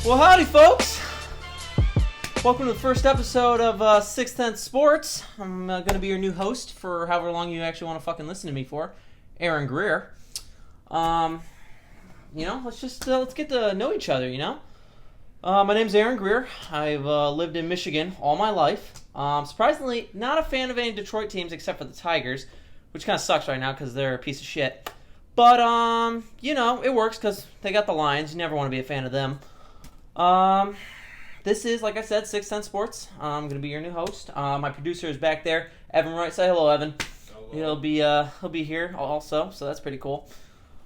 Well, howdy, folks. Welcome to the first episode of Sixth Sense Sports. I'm going to be your new host for however long you actually want to fucking listen to me for, Aaron Greer. Let's get to know each other, my name's Aaron Greer. I've lived in Michigan all my life. Surprisingly, not a fan of any Detroit teams except for the Tigers, which kind of sucks right now because they're a piece of shit. But, it works because they got the Lions. You never want to be a fan of them. This is, like I said, Sixth Sense Sports. I'm going to be your new host. My producer is back there, Evan Wright. Say hello, Evan. Hello. He'll be here also, so that's pretty cool.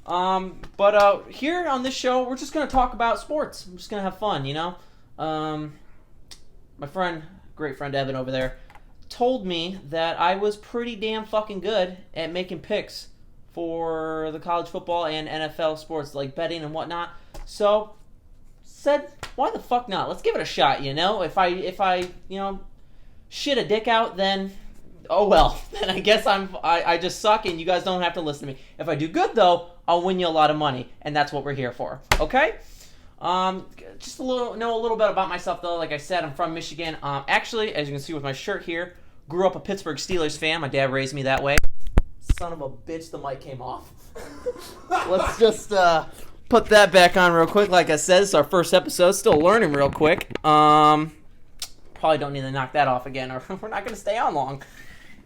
But here on this show, we're just going to talk about sports. We're just going to have fun, My great friend Evan over there, told me that I was pretty damn fucking good at making picks for the college football and NFL sports, like betting and whatnot. So, said, why the fuck not? Let's give it a shot, If I shit a dick out, then oh well. Then I guess I just suck and you guys don't have to listen to me. If I do good though, I'll win you a lot of money, and that's what we're here for. Okay? Just a little bit about myself though. Like I said, I'm from Michigan. Actually, as you can see with my shirt here, grew up a Pittsburgh Steelers fan. My dad raised me that way. Son of a bitch, the mic came off. Let's just put that back on real quick. Like I said, it's our first episode. Still learning real quick. Probably don't need to knock that off again, or we're not going to stay on long.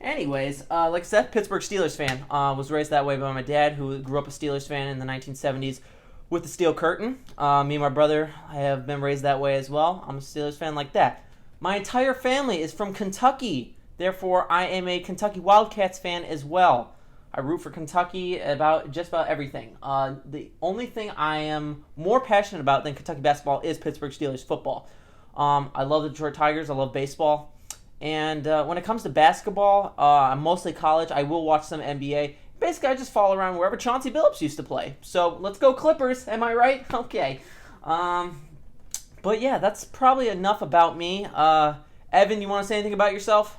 Anyways, like I said, Pittsburgh Steelers fan. Was raised that way by my dad, who grew up a Steelers fan in the 1970s with the Steel Curtain. Me and my brother have been raised that way as well. I'm a Steelers fan like that. My entire family is from Kentucky. Therefore, I am a Kentucky Wildcats fan as well. I root for Kentucky about just about everything. The only thing I am more passionate about than Kentucky basketball is Pittsburgh Steelers football. I love the Detroit Tigers. I love baseball. And when it comes to basketball, I'm mostly college. I will watch some NBA. Basically, I just follow around wherever Chauncey Billups used to play. So, let's go Clippers. Am I right? Okay. But yeah, that's probably enough about me. Evan, you want to say anything about yourself?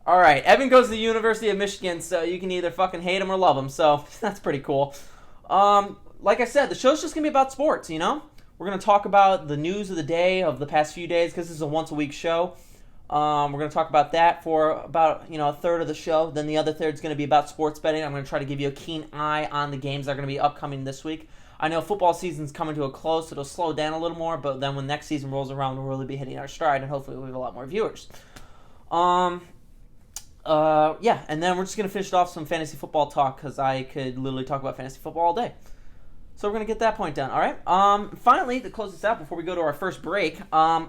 All right, Evan goes to the University of Michigan, so you can either fucking hate him or love him, so that's pretty cool. Like I said, the show's just going to be about sports, We're going to talk about the news of the day, of the past few days, because this is a once-a-week show. We're going to talk about that for about, a third of the show. Then the other third is going to be about sports betting. I'm going to try to give you a keen eye on the games that are going to be upcoming this week. I know football season's coming to a close, so it'll slow down a little more, but then when next season rolls around, we'll really be hitting our stride, and hopefully we'll have a lot more viewers. And then we're just going to finish it off some fantasy football talk because I could literally talk about fantasy football all day. So we're going to get that point done, all right? Finally, to close this out before we go to our first break,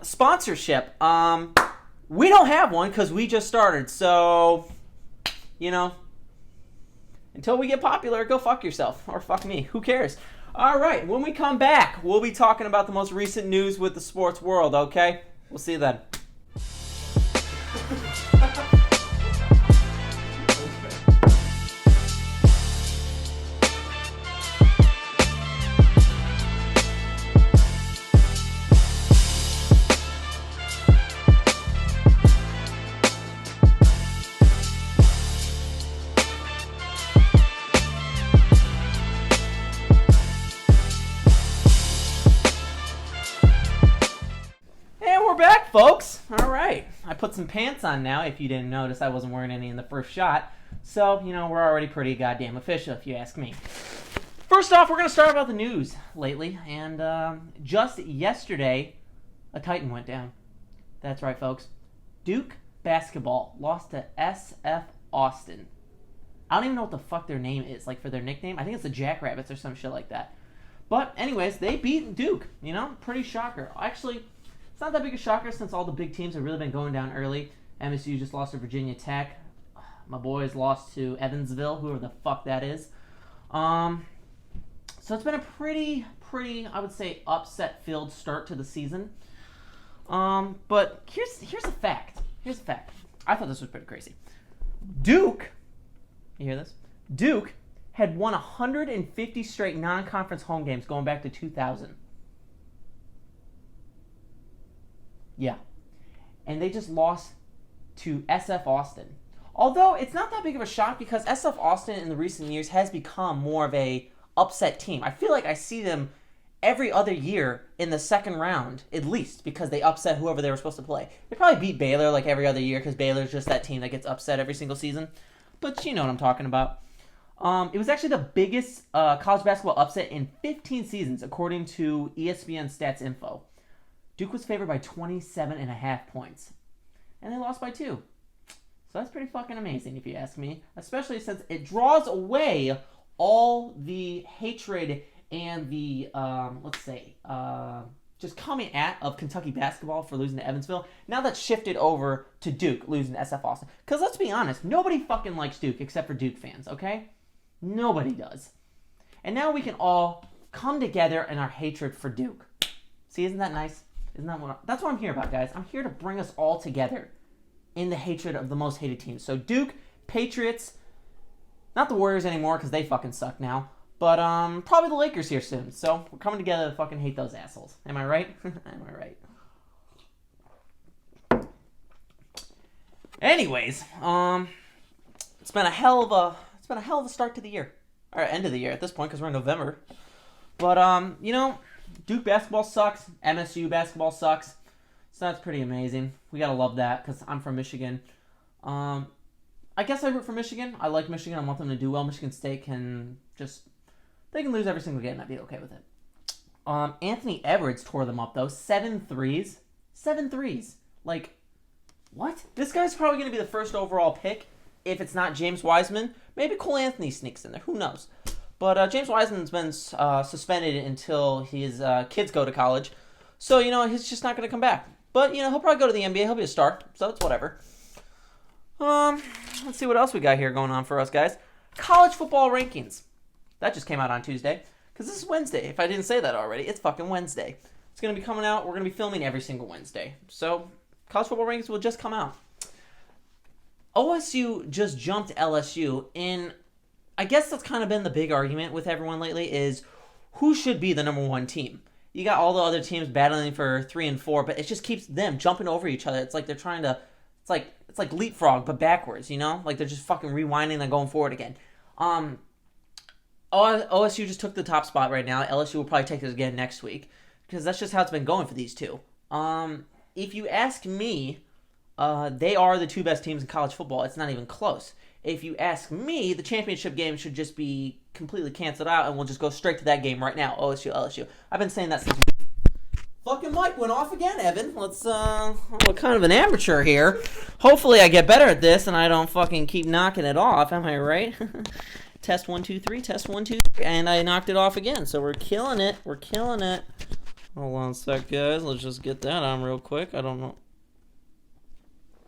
sponsorship. We don't have one because we just started, so, until we get popular, go fuck yourself, or fuck me, who cares? All right, when we come back, we'll be talking about the most recent news with the sports world, okay? We'll see you then. Folks, all right. I put some pants on now. If you didn't notice, I wasn't wearing any in the first shot. So, we're already pretty goddamn official, if you ask me. First off, we're going to start about the news lately. And just yesterday, a Titan went down. That's right, folks. Duke basketball lost to SF Austin. I don't even know what the fuck their name is, like for their nickname. I think it's the Jackrabbits or some shit like that. But anyways, they beat Duke. Pretty shocker. Actually, it's not that big a shocker since all the big teams have really been going down early. MSU just lost to Virginia Tech. My boys lost to Evansville, whoever the fuck that is. So it's been a pretty, I would say, upset-filled start to the season. But here's a fact. I thought this was pretty crazy. Duke, you hear this? Duke had won 150 straight non-conference home games going back to 2000. Yeah. And they just lost to SF Austin. Although, it's not that big of a shock because SF Austin in the recent years has become more of a upset team. I feel like I see them every other year in the second round, at least, because they upset whoever they were supposed to play. They probably beat Baylor like every other year because Baylor's just that team that gets upset every single season. But you know what I'm talking about. It was actually the biggest college basketball upset in 15 seasons, according to ESPN Stats Info. Duke was favored by 27.5 points. And they lost by 2. So that's pretty fucking amazing, if you ask me. Especially since it draws away all the hatred and the, just coming at of Kentucky basketball for losing to Evansville. Now that's shifted over to Duke losing to SF Austin. Because let's be honest, nobody fucking likes Duke except for Duke fans, okay? Nobody does. And now we can all come together in our hatred for Duke. See, isn't that nice? That's what I'm here about, guys. I'm here to bring us all together in the hatred of the most hated teams. So Duke, Patriots, not the Warriors anymore because they fucking suck now, but probably the Lakers here soon. So we're coming together to fucking hate those assholes. Am I right? Am I right? Anyways, it's been a hell of a start to the year, or end of the year at this point because we're in November. But Duke basketball sucks. MSU basketball sucks. So that's pretty amazing. We gotta love that because I'm from Michigan. I guess I root for Michigan. I like Michigan. I want them to do well. Michigan State they can lose every single game and I'd be okay with it. Anthony Edwards tore them up though. 7 threes. 7 threes. Like, what? This guy's probably going to be the first overall pick if it's not James Wiseman. Maybe Cole Anthony sneaks in there. Who knows? But James Wiseman's been suspended until his kids go to college. So, he's just not going to come back. But, he'll probably go to the NBA. He'll be a star. So it's whatever. Let's see what else we got here going on for us, guys. College football rankings. That just came out on Tuesday. Because this is Wednesday. If I didn't say that already, it's fucking Wednesday. It's going to be coming out. We're going to be filming every single Wednesday. So, college football rankings will just come out. OSU just jumped LSU. And I guess that's kind of been the big argument with everyone lately is who should be the number one team. You got all the other teams battling for 3 and 4, but it just keeps them jumping over each other. It's like they're trying to... It's like leapfrog, but backwards, Like they're just fucking rewinding and going forward again. OSU just took the top spot right now. LSU will probably take it again next week because that's just how it's been going for these two. If you ask me, they are the 2 best teams in college football. It's not even close. If you ask me, the championship game should just be completely canceled out and we'll just go straight to that game right now. OSU, LSU. I've been saying that since... Fucking mic went off again, Evan. I'm kind of an amateur here. Hopefully I get better at this and I don't fucking keep knocking it off. Am I right? Test 1, 2, 3. Test 1, 2, 3. And I knocked it off again. So we're killing it. We're killing it. Hold on a sec, guys. Let's just get that on real quick. I don't know.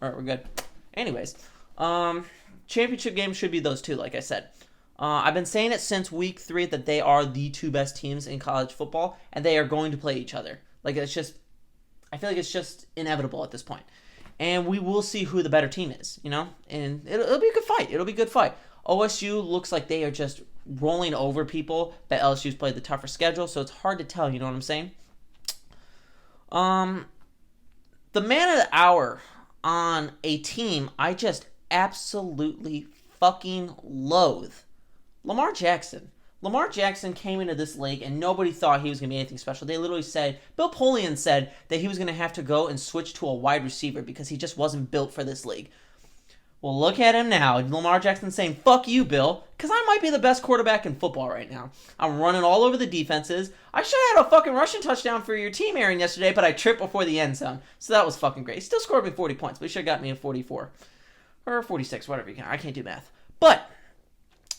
Alright, we're good. Anyways. Championship game should be those two, like I said. I've been saying it since week 3 that they are the 2 best teams in college football. And they are going to play each other. I feel like it's just inevitable at this point. And we will see who the better team is, And it'll be a good fight. It'll be a good fight. OSU looks like they are just rolling over people, but LSU's played the tougher schedule, so it's hard to tell, you know what I'm saying? The man of the hour on a team I just absolutely fucking loathe. Lamar Jackson. Lamar Jackson came into this league and nobody thought he was going to be anything special. They literally said, Bill Polian said that he was going to have to go and switch to a wide receiver because he just wasn't built for this league. Well, look at him now. Lamar Jackson saying, fuck you, Bill, because I might be the best quarterback in football right now. I'm running all over the defenses. I should have had a fucking rushing touchdown for your team, Aaron, yesterday, but I tripped before the end zone. So that was fucking great. He still scored me 40 points, but he should have got me a 44. Or 46, whatever you can. I can't do math. But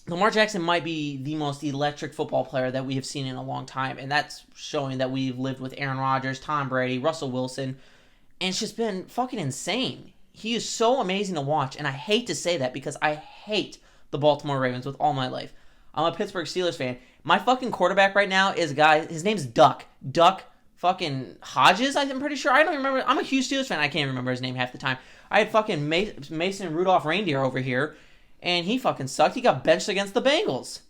Lamar Jackson might be the most electric football player that we have seen in a long time, and that's showing that we've lived with Aaron Rodgers, Tom Brady, Russell Wilson, and it's just been fucking insane. He is so amazing to watch, and I hate to say that because I hate the Baltimore Ravens with all my life. I'm a Pittsburgh Steelers fan. My fucking quarterback right now is a guy, his name's Duck. Duck fucking Hodges, I'm pretty sure. I don't remember. I'm a huge Steelers fan. I can't remember his name half the time. I had fucking Mason Rudolph Reindeer over here, and he fucking sucked. He got benched against the Bengals.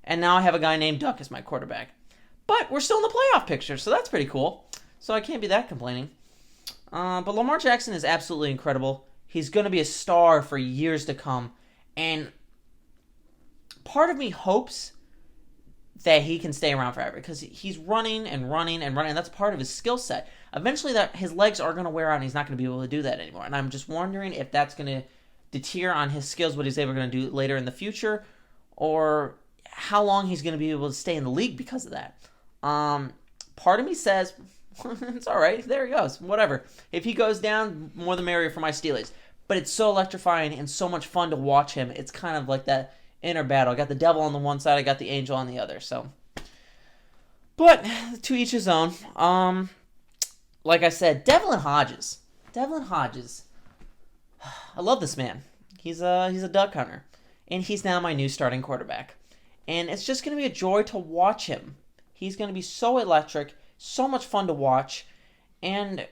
And now I have a guy named Duck as my quarterback. But we're still in the playoff picture, so that's pretty cool. So I can't be that complaining. But Lamar Jackson is absolutely incredible. He's going to be a star for years to come. And part of me hopes that he can stay around forever because he's running and running and running. And that's part of his skill set. Eventually, that his legs are going to wear out and he's not going to be able to do that anymore. And I'm just wondering if that's going to deter on his skills, what he's ever going to do later in the future, or how long he's going to be able to stay in the league because of that. Part of me says, it's all right. There he goes. Whatever. If he goes down, more the merrier for my Steelers. But it's so electrifying and so much fun to watch him. It's kind of like that inner battle. I got the devil on the one side. I got the angel on the other. So, but to each his own. Like I said, Devlin Hodges. I love this man. He's a duck hunter. And he's now my new starting quarterback. And it's just going to be a joy to watch him. He's going to be so electric, so much fun to watch. And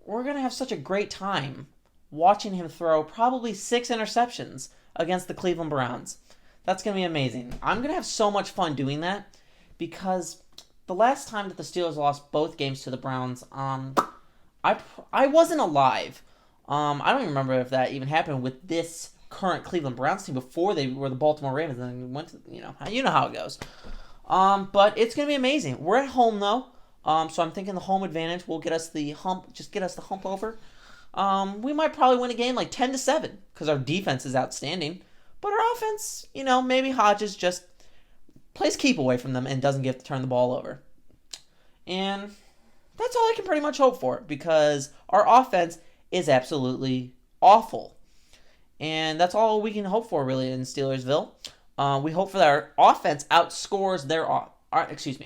we're going to have such a great time watching him throw probably 6 interceptions against the Cleveland Browns. That's going to be amazing. I'm going to have so much fun doing that because the last time that the Steelers lost both games to the Browns, I wasn't alive. I don't even remember if that even happened with this current Cleveland Browns team before they were the Baltimore Ravens and went to, you know how it goes. But it's going to be amazing. We're at home though. So I'm thinking the home advantage will get us the hump over. We might probably win a game like 10-7 because our defense is outstanding. But our offense, maybe Hodges just plays keep away from them and doesn't get to turn the ball over. And that's all I can pretty much hope for because our offense is absolutely awful. And that's all we can hope for really in Steelersville. We hope for that our offense outscores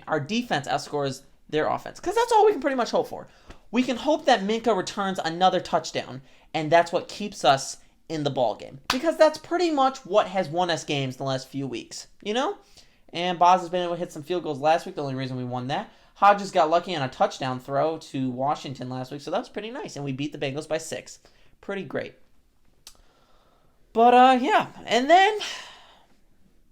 our defense outscores their offense. Because that's all we can pretty much hope for. We can hope that Minka returns another touchdown, and that's what keeps us in the ball game. Because that's pretty much what has won us games the last few weeks, And Boz has been able to hit some field goals last week, the only reason we won that. Hodges got lucky on a touchdown throw to Washington last week, so that was pretty nice. And we beat the Bengals by 6. Pretty great. But, yeah. And then,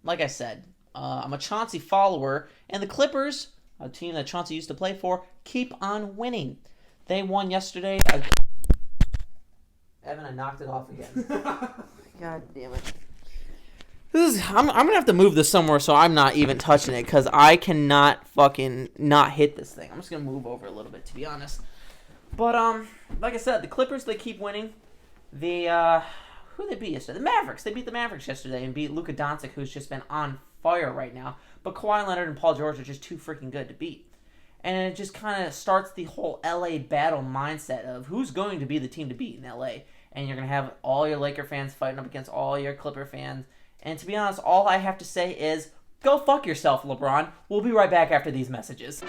like I said, I'm a Chauncey follower, and the Clippers, a team that Chauncey used to play for, keep on winning. They won yesterday. Evan, I knocked it off again. God damn it. I'm going to have to move this somewhere so I'm not even touching it because I cannot fucking not hit this thing. I'm just going to move over a little bit, to be honest. But, like I said, the Clippers, they keep winning. Who did they beat yesterday? The Mavericks. They beat the Mavericks yesterday and beat Luka Doncic, who's just been on fire right now. But Kawhi Leonard and Paul George are just too freaking good to beat. And it just kind of starts the whole LA battle mindset of who's going to be the team to beat in LA. And you're going to have all your Laker fans fighting up against all your Clipper fans. And to be honest, all I have to say is, go fuck yourself, LeBron. We'll be right back after these messages.